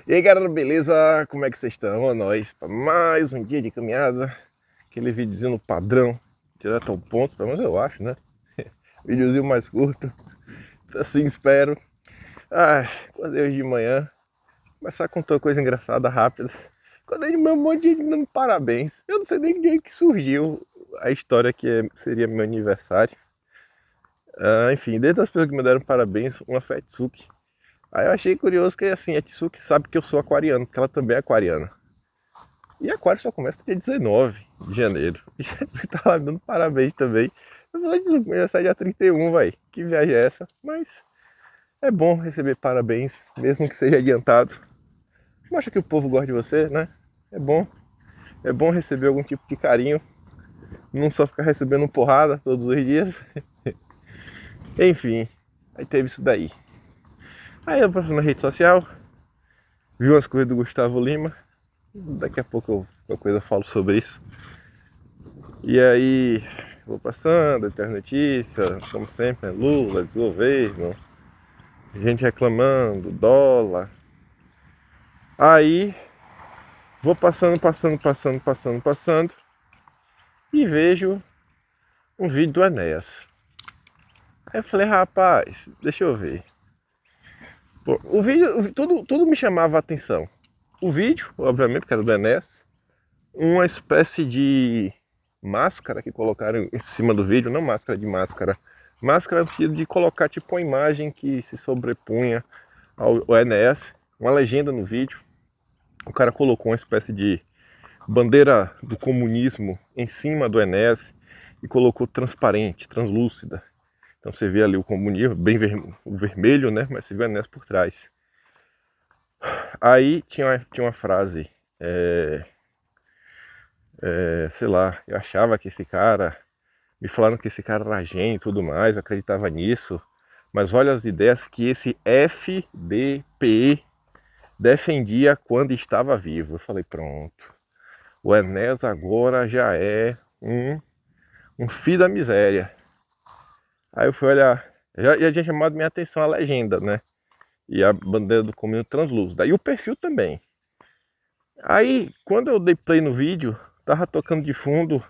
E aí galera, beleza? Como é que vocês estão? Nós para mais um dia de caminhada. Aquele videozinho padrão, direto ao ponto, pelo menos eu acho, né? Videozinho mais curto, assim espero. Acordei hoje de manhã, começar a contar uma coisa engraçada, rápida. Acordei de manhã, um monte de gente dando parabéns. Eu não sei nem de onde que surgiu a história seria meu aniversário. Enfim, dentro das pessoas que me deram parabéns, uma foi a Tsuki. Aí eu achei curioso porque assim, a Tsuki sabe que eu sou aquariano, porque ela também é aquariana. E aquário só começa dia 19 de janeiro. E você tá lá dando parabéns também. Eu falei, aniversário dia 31, vai. Que viagem é essa? Mas é bom receber parabéns, mesmo que seja adiantado. Mostra que o povo gosta de você, né? É bom. É bom receber algum tipo de carinho. Não só ficar recebendo porrada todos os dias. Enfim, aí teve isso daí. Aí eu passei na rede social, vi umas coisas do Gustavo Lima. Daqui a pouco qualquer coisa eu falo sobre isso. E aí, vou passando, tem as notícias, como sempre, né? Lula, desgoverno, gente reclamando, dólar. Aí, vou passando e vejo um vídeo do Enéas. Aí eu falei, rapaz, deixa eu ver. Pô, o vídeo, tudo me chamava a atenção. O vídeo, obviamente, porque era do Enéas, uma espécie de máscara que colocaram em cima do vídeo, não máscara de máscara. Máscara no sentido de colocar tipo uma imagem que se sobrepunha ao Enéas, uma legenda no vídeo. O cara colocou uma espécie de bandeira do comunismo em cima do Enéas e colocou transparente, translúcida. Então você vê ali o comunismo, o vermelho, né? Mas você vê o Enéas por trás. Aí tinha uma frase, sei lá, eu achava que esse cara, me falaram que esse cara era gênio e tudo mais, eu acreditava nisso. Mas olha as ideias que esse FDP defendia quando estava vivo. Eu falei, pronto. O Enéas agora já é um filho da miséria. Aí eu fui olhar, já tinha chamado minha atenção a legenda, né? E a bandeira do comunismo translúcida. E o perfil também. Aí, quando eu dei play no vídeo, tava tocando de fundo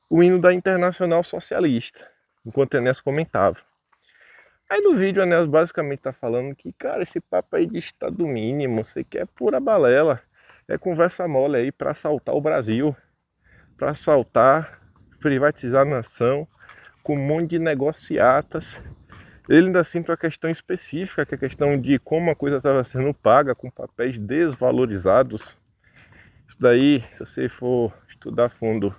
o hino da Internacional Socialista, enquanto o Enéas comentava. Aí no vídeo o Enéas basicamente tá falando que, cara, esse papo aí de estado mínimo, você quer pura balela, é conversa mole aí para assaltar o Brasil, para assaltar, privatizar a nação, com um monte de negociatas. Ele ainda cita uma questão específica, que é a questão de como a coisa estava sendo paga com papéis desvalorizados. Isso daí, se você for estudar a fundo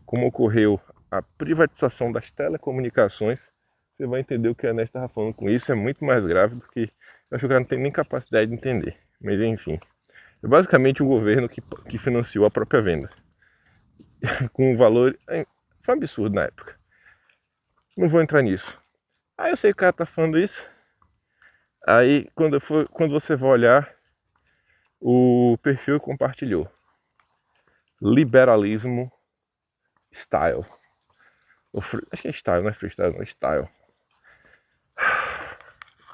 como ocorreu a privatização das telecomunicações, você vai entender o que a Enéas estava falando com isso. É muito mais grave do que eu acho que o cara não tem nem capacidade de entender. Mas enfim, é basicamente o governo que financiou a própria venda. Com um valor. Foi um absurdo na época. Não vou entrar nisso. Aí eu sei que o cara tá falando isso. Aí quando você vai olhar, o perfil compartilhou. Liberalismo style. Acho que é style, não é freestyle, não é style.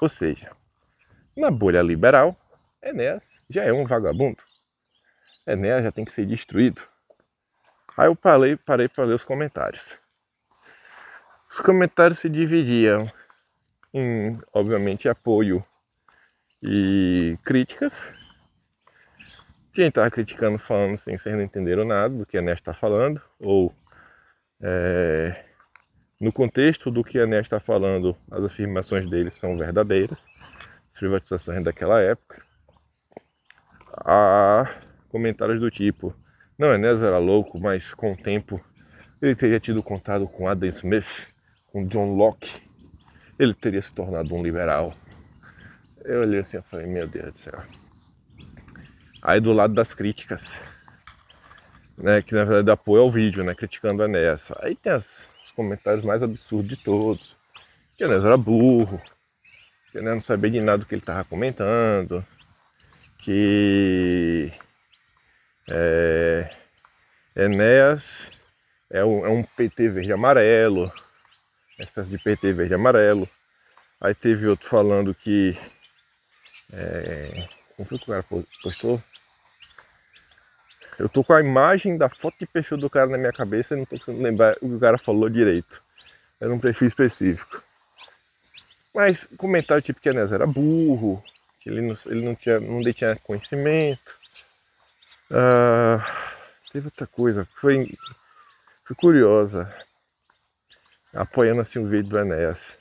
Ou seja, na bolha liberal, Enéas já é um vagabundo. Enéas já tem que ser destruído. Aí eu parei para ler os comentários. Os comentários se dividiam em, obviamente, apoio e críticas. Quem estava criticando falando assim, vocês não entenderam nada do que Enéas está falando, ou no contexto do que Enéas está falando, as afirmações dele são verdadeiras, as privatizações daquela época. Há comentários do tipo, não, Enéas era louco, mas com o tempo ele teria tido contato com Adam Smith, com John Locke, ele teria se tornado um liberal. Eu olhei assim e falei, meu Deus do céu. Aí do lado das críticas, né, que na verdade apoia ao vídeo, né, criticando a Enéas. Aí tem os comentários mais absurdos de todos. Que Enéas era burro, que Enéas não sabia de nada do que ele estava comentando, que Enéas é um PT verde amarelo, uma espécie de PT verde amarelo. Aí teve outro falando que Não foi o que o cara postou? Eu tô com a imagem da foto de perfil do cara na minha cabeça e não tô conseguindo lembrar o que o cara falou direito. Era um perfil específico. Mas comentário tipo que Enéas era burro, que ele não detinha conhecimento. Teve outra coisa que foi curiosa. Apoiando assim o vídeo do Enéas.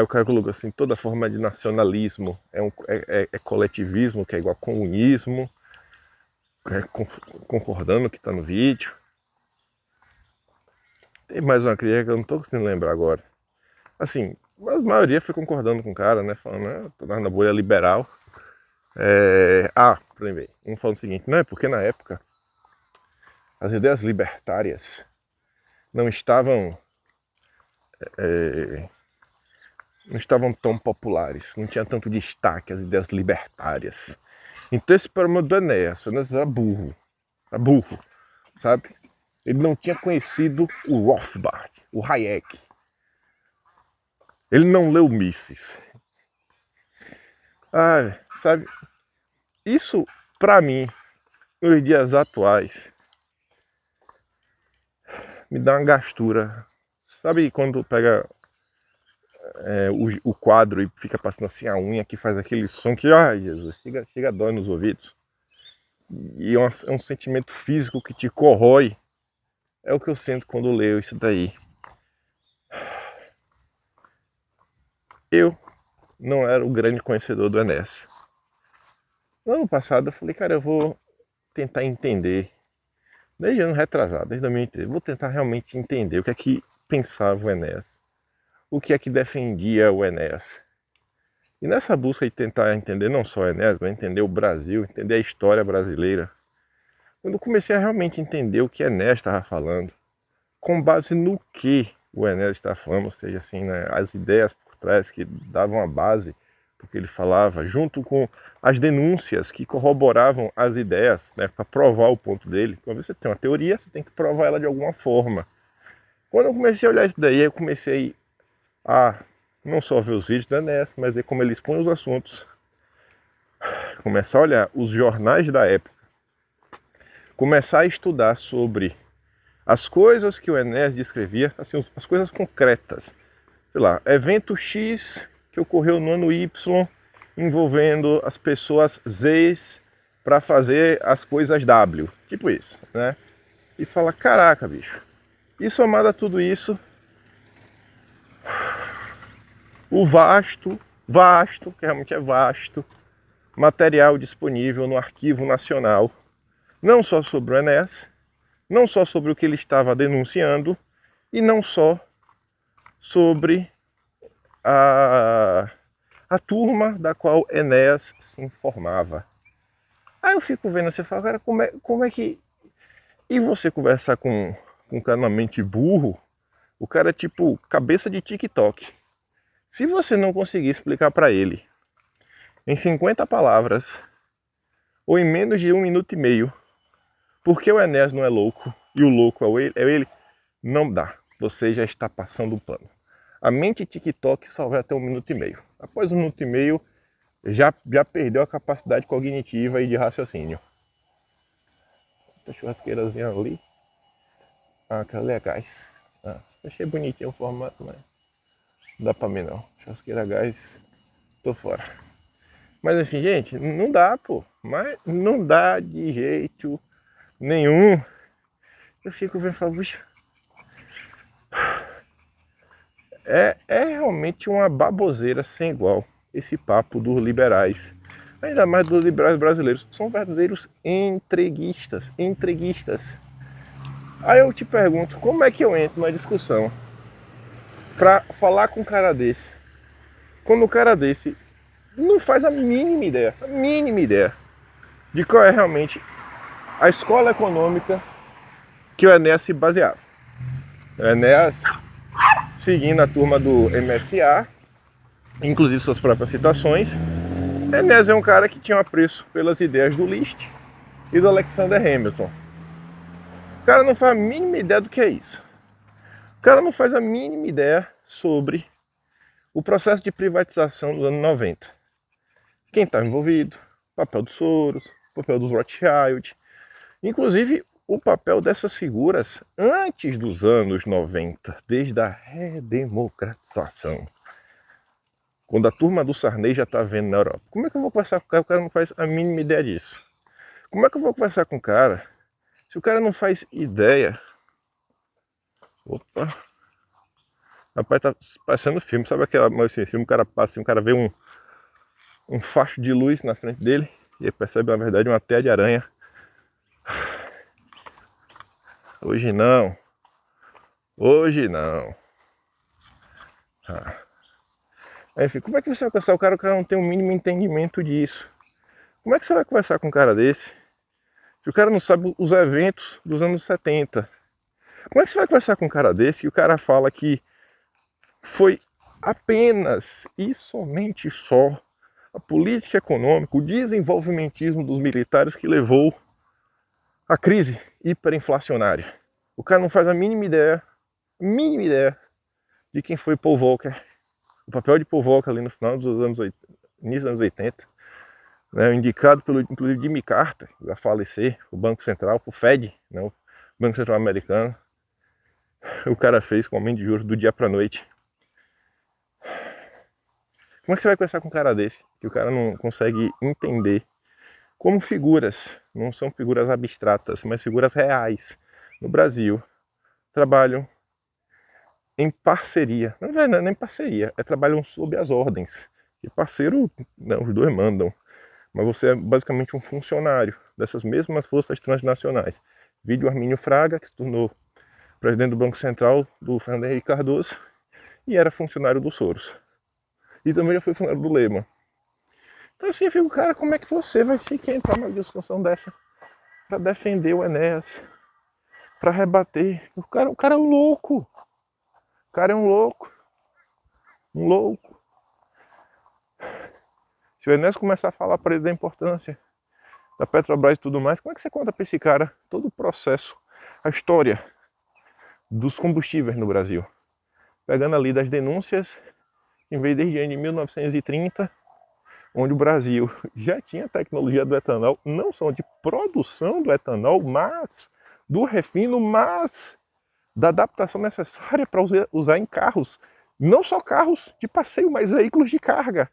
O cara colocou assim, toda forma de nacionalismo é coletivismo, que é igual a comunismo. Concordando que tá no vídeo. Tem mais uma crítica que eu não tô conseguindo lembrar agora. Assim, a maioria foi concordando com o cara, né? Falando, tô na bolha liberal. Lembrei. Um falando o seguinte, não é porque na época as ideias libertárias não estavam não estavam tão populares, não tinha tanto destaque as ideias libertárias. Então esse problema do Enéas, o Enéas era burro, sabe? Ele não tinha conhecido o Rothbard, o Hayek. Ele não leu Mises. Sabe? Isso, pra mim, nos dias atuais, me dá uma gastura. Sabe quando pega o quadro e fica passando assim a unha que faz aquele som que, ai Jesus, chega a dói nos ouvidos. E é um sentimento físico que te corrói. É o que eu sinto quando leio isso daí. Eu não era o grande conhecedor do Enéas. No ano passado eu falei, cara, eu vou tentar entender. Desde ano retrasado, desde 2013, vou tentar realmente entender o que é que pensava o Enéas. O que é que defendia o Enéas. E nessa busca de tentar entender não só o Enéas, mas entender o Brasil, entender a história brasileira, quando eu comecei a realmente entender o que Enéas estava falando, com base no que o Enéas estava falando, ou seja, assim, né, as ideias por trás que davam a base do que ele falava, junto com as denúncias que corroboravam as ideias, né, para provar o ponto dele. Quando você tem uma teoria, você tem que provar ela de alguma forma. Quando eu comecei a olhar isso daí, eu comecei a não só ver os vídeos da Enéas, mas ver como ele expõe os assuntos. Começar a olhar os jornais da época. Começar a estudar sobre as coisas que o Enéas descrevia, assim, as coisas concretas. Sei lá, evento X que ocorreu no ano Y, envolvendo as pessoas Z para fazer as coisas W. Tipo isso, né? E fala, caraca, bicho. E somado a tudo isso, o vasto, que realmente é vasto, material disponível no Arquivo Nacional, não só sobre o Enéas, não só sobre o que ele estava denunciando, e não só sobre a turma da qual Enéas se informava. Aí eu fico vendo assim, falo, cara, como é que... E você conversar com um cara na mente burro, o cara é tipo cabeça de TikTok. Se você não conseguir explicar para ele em 50 palavras, ou em menos de 1 minuto e meio, por que o Enéas não é louco e o louco é ele, não dá. Você já está passando o pano. A mente TikTok só vai até 1 minuto e meio. Após 1 minuto e meio, já perdeu a capacidade cognitiva e de raciocínio. Essa churrasqueirazinha ali. Aquela ali é gás. Achei bonitinho o formato, mas não dá pra mim não. Churrasqueira a gás, tô fora. Mas enfim, gente, não dá, pô. Mas não dá de jeito nenhum. Eu fico vendo e falo, puxa, é realmente uma baboseira sem igual esse papo dos liberais. Ainda mais dos liberais brasileiros. São verdadeiros entreguistas. Aí eu te pergunto, como é que eu entro na discussão pra falar com um cara desse? Quando o cara desse não faz a mínima ideia de qual é realmente a escola econômica que o Enéas se baseava. O Enéas, seguindo a turma do MSA, inclusive suas próprias citações, Enéas é um cara que tinha um apreço pelas ideias do List e do Alexander Hamilton. O cara não faz a mínima ideia do que é isso. O cara não faz a mínima ideia sobre o processo de privatização dos anos 90. quem está envolvido, papel dos Soros, papel dos Rothschild, inclusive o papel dessas figuras antes dos anos 90, desde a redemocratização. Quando a turma do Sarney já está vendo na Europa. Como é que eu vou conversar com o cara? O cara não faz a mínima ideia disso. Como é que eu vou conversar com o cara se o cara não faz ideia? Opa! Rapaz, tá passando filme. Sabe aquela assim, filme, o cara passa assim, o cara vê um facho de luz na frente dele e ele percebe, na verdade, uma teia de aranha. Hoje não. Hoje não. Ah. Enfim, como é que você vai conversar? O cara não tem o mínimo entendimento disso. Como é que você vai conversar com um cara desse se o cara não sabe os eventos dos anos 70? Como é que você vai conversar com um cara desse e o cara fala que foi apenas e somente só a política econômica, o desenvolvimentismo dos militares que levou à crise hiperinflacionária? O cara não faz a mínima ideia de quem foi Paul Volcker, o papel de Paul Volcker ali no final dos anos 80, início dos anos 80, né, indicado pelo, inclusive, Jimmy Carter, que vai falecer, o Banco Central, o Fed, né, o Banco Central Americano. O cara fez com aumento de juros do dia para noite. Como é que você vai conversar com um cara desse, que o cara não consegue entender como figuras, não são figuras abstratas, mas figuras reais, no Brasil, trabalham em parceria? Não é nem parceria, trabalham sob as ordens. E parceiro, não, os dois mandam. Mas você é basicamente um funcionário dessas mesmas forças transnacionais. Vídeo Armínio Fraga, que se tornou presidente do Banco Central do Fernando Henrique Cardoso e era funcionário do Soros. E também já foi funcionário do Lehman. Então assim, eu fico, cara, como é que você vai sequer entrar numa discussão dessa para defender o Enéas, para rebater? O cara é um louco. O cara é um louco. Um louco. Se o Enéas começar a falar para ele da importância da Petrobras e tudo mais, como é que você conta para esse cara todo o processo, a história dos combustíveis no Brasil? Pegando ali das denúncias que veio desde o ano de 1930, onde o Brasil já tinha tecnologia do etanol, não só de produção do etanol, mas do refino, mas da adaptação necessária para usar em carros, não só carros de passeio, mas veículos de carga.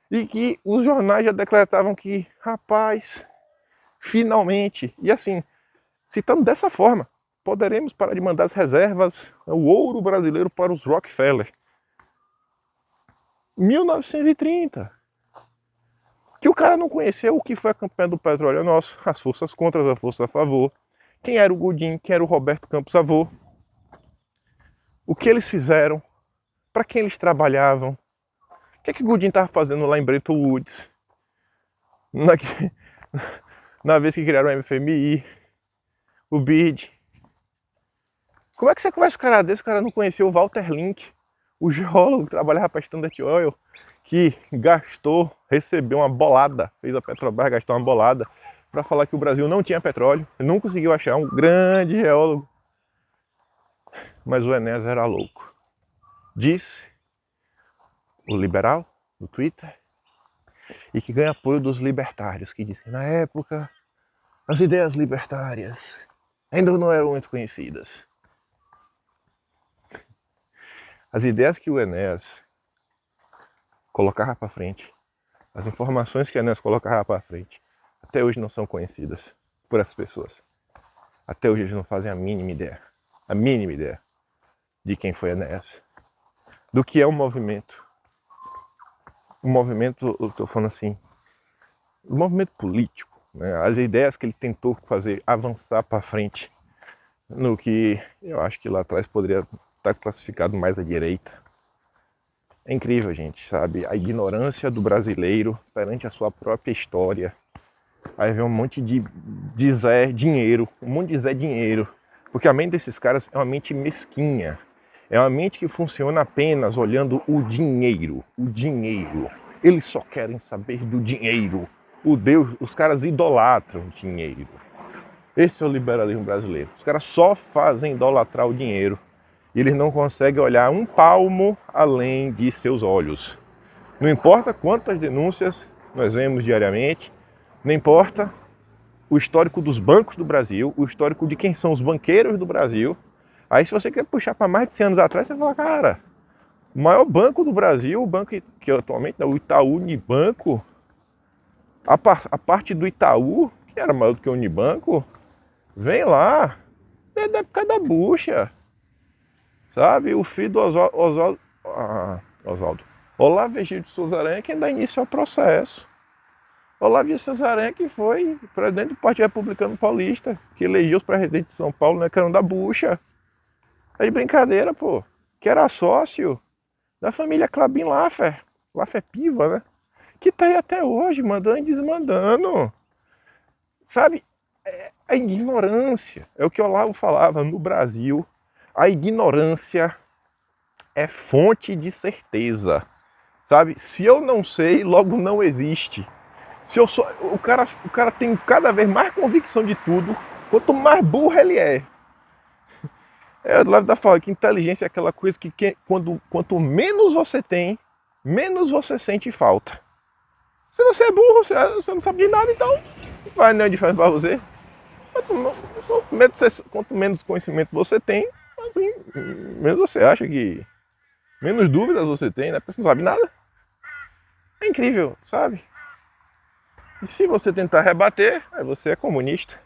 E que os jornais já decretavam que, rapaz, finalmente, e assim, citando dessa forma, poderemos parar de mandar as reservas, o ouro brasileiro para os Rockefeller. 1930. Que o cara não conheceu o que foi a campanha do petróleo nosso, as forças contra, as forças a favor, quem era o Godinho, quem era o Roberto Campos Avô, o que eles fizeram, para quem eles trabalhavam, o que o Godinho estava fazendo lá em Bretton Woods, na vez que criaram o FMI, o BID. Como é que você conversa com um cara desse? O cara não conheceu o Walter Link, o geólogo que trabalhava para a Standard Oil, que recebeu uma bolada, fez a Petrobras gastar uma bolada para falar que o Brasil não tinha petróleo, não conseguiu achar um grande geólogo. Mas o Enéas era louco. Disse o liberal do Twitter, e que ganha apoio dos libertários, que dizem que na época as ideias libertárias ainda não eram muito conhecidas. As ideias que o Enéas colocava para frente, as informações que o Enéas colocava para frente, até hoje não são conhecidas por essas pessoas. Até hoje eles não fazem a mínima ideia de quem foi Enéas, do que é um movimento. Um movimento, eu estou falando assim, um movimento político, né? As ideias que ele tentou fazer avançar para frente, no que eu acho que lá atrás poderia estar classificado mais à direita. É incrível, gente, sabe? A ignorância do brasileiro perante a sua própria história. Aí vem um monte de Zé Dinheiro, um monte de Zé Dinheiro. Porque a mente desses caras é uma mente mesquinha. É uma mente que funciona apenas olhando o dinheiro. O dinheiro. Eles só querem saber do dinheiro. O Deus, os caras idolatram o dinheiro. Esse é o liberalismo brasileiro. Os caras só fazem idolatrar o dinheiro. E eles não conseguem olhar um palmo além de seus olhos. Não importa quantas denúncias nós vemos diariamente. Não importa o histórico dos bancos do Brasil, o histórico de quem são os banqueiros do Brasil. Aí se você quer puxar para mais de 100 anos atrás, você fala, cara, o maior banco do Brasil, o banco que atualmente é o Itaú Unibanco, a parte do Itaú, que era maior do que o Unibanco, vem lá, desde a época da bucha, sabe? O filho do Oswaldo, Olavo Egídio de Souza Aranha, que dá início ao processo. Olavo de Souza Aranha, que foi presidente do Partido Republicano Paulista, que elegeu os presidentes de São Paulo, né, que eram da bucha. É de brincadeira, pô. Que era sócio da família Klabin Laffer, Laffer Piva, né? Que tá aí até hoje, mandando e desmandando. Sabe? É a ignorância. É o que o Olavo falava no Brasil. A ignorância é fonte de certeza. Sabe? Se eu não sei, logo não existe. Se eu sou, o cara tem cada vez mais convicção de tudo, quanto mais burro ele é. É do lado da fala que inteligência é aquela coisa que quanto menos você tem, menos você sente falta. Se você é burro, você não sabe de nada, então não faz nenhuma diferença para você. Quanto menos conhecimento você tem, assim, menos você acha que. Menos dúvidas você tem, né? Porque você não sabe nada. É incrível, sabe? E se você tentar rebater, aí você é comunista.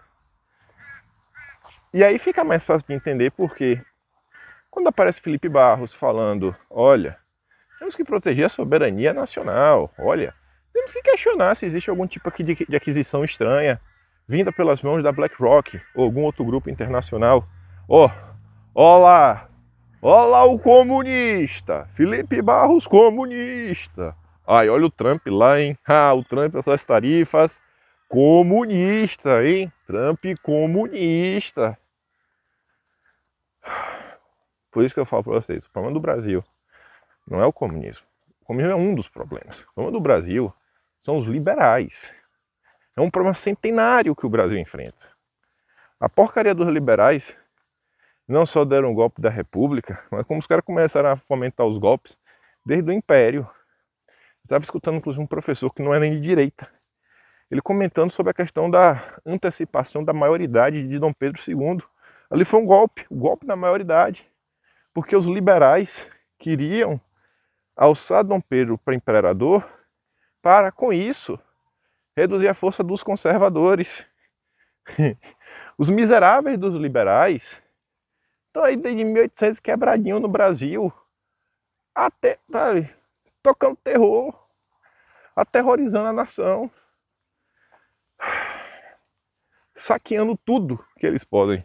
E aí fica mais fácil de entender porque quando aparece Felipe Barros falando, olha, temos que proteger a soberania nacional, olha, temos que questionar se existe algum tipo aqui de aquisição estranha, vinda pelas mãos da BlackRock ou algum outro grupo internacional. Olá, olá o comunista, Felipe Barros comunista. Ai, olha o Trump lá, hein? O Trump, essas tarifas, comunista, hein? Trump comunista. Por isso que eu falo para vocês, o problema do Brasil não é o comunismo. O comunismo é um dos problemas. O problema do Brasil são os liberais. É um problema centenário que o Brasil enfrenta. A porcaria dos liberais não só deram o golpe da República, mas como os caras começaram a fomentar os golpes desde o Império. Eu estava escutando, inclusive, um professor que não é nem de direita. Ele comentando sobre a questão da antecipação da maioridade de Dom Pedro II. Ali foi um golpe, o golpe da maioridade. Porque os liberais queriam alçar Dom Pedro para imperador para, com isso, reduzir a força dos conservadores. Os miseráveis dos liberais estão aí desde 1800 quebradinho no Brasil, até, sabe, tocando terror, aterrorizando a nação, saqueando tudo que eles podem.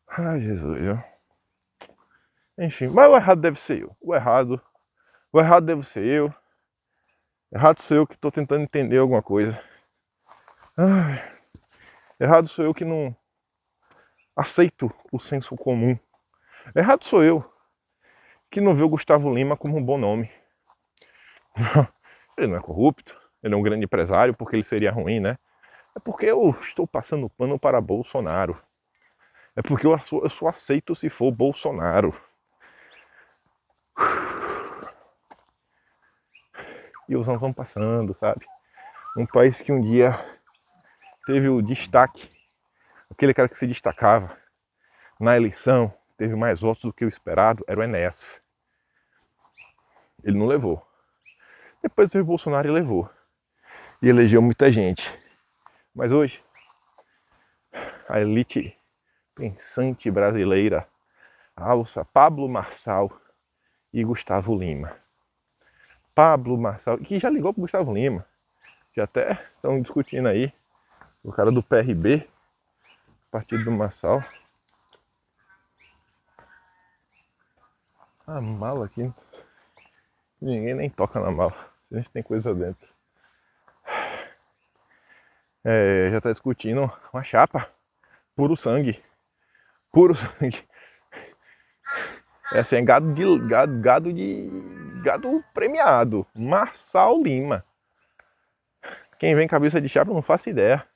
Ai, Jesus, viu? Enfim, mas o errado deve ser eu. O errado deve ser eu. Errado sou eu que estou tentando entender alguma coisa. Ai, errado sou eu que não aceito o senso comum. Errado sou eu que não vê o Gustavo Lima como um bom nome. Ele não é corrupto, ele é um grande empresário, porque ele seria ruim, né? É porque eu estou passando pano para Bolsonaro. É porque eu só aceito se for Bolsonaro. E os anos vão passando, sabe? Um país que um dia teve o destaque, aquele cara que se destacava na eleição, teve mais votos do que o esperado, era o Enéas. Ele não levou. Depois veio o Bolsonaro e levou. E elegeu muita gente. Mas hoje, a elite pensante brasileira alça Pablo Marçal e Gustavo Lima. Pablo Marçal, que já ligou pro Gustavo Lima. Já até estão discutindo aí. O cara do PRB, partido do Marçal. A mala aqui. Ninguém nem toca na mala. A gente tem coisa dentro. Já tá discutindo uma chapa. Puro sangue. Puro sangue. É assim, é gado premiado. Marçal Lima. Quem vem cabeça de chapa não faço ideia.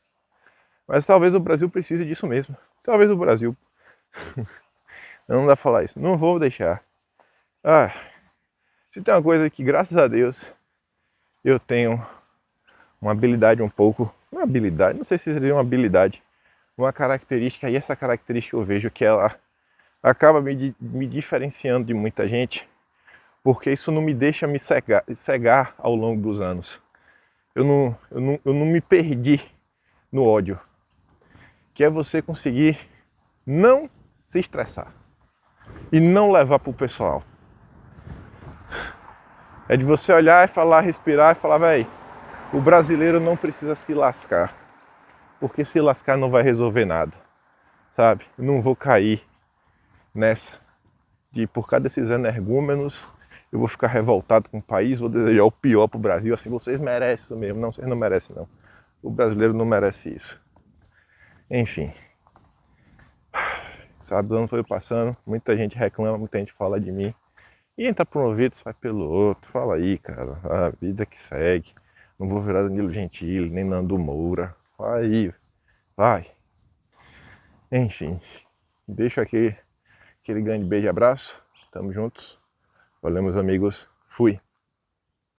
Mas talvez o Brasil precise disso mesmo. Talvez o Brasil. Não dá pra falar isso. Não vou deixar. Se tem uma coisa que, graças a Deus, eu tenho uma habilidade um pouco, uma habilidade, não sei se seria uma habilidade, uma característica, e essa característica eu vejo que ela acaba me diferenciando de muita gente, porque isso não me deixa me cegar ao longo dos anos. Eu não me perdi no ódio, que é você conseguir não se estressar e não levar pro pessoal. É de você olhar e falar, respirar e falar, véi, o brasileiro não precisa se lascar, porque se lascar não vai resolver nada, sabe? Eu não vou cair nessa de por causa desses energúmenos eu vou ficar revoltado com o país, vou desejar o pior pro Brasil, assim, vocês merecem isso mesmo. Não, vocês não merecem não. O brasileiro não merece isso. Enfim, sabe, o ano foi passando, muita gente reclama, muita gente fala de mim. E entra por um ouvido, sai pelo outro. Fala aí, cara, a vida que segue. Não vou virar Danilo Gentili, nem Nando Moura. Vai aí, vai. Enfim, deixo aqui aquele grande beijo e abraço. Tamo juntos. Valeu, meus amigos. Fui.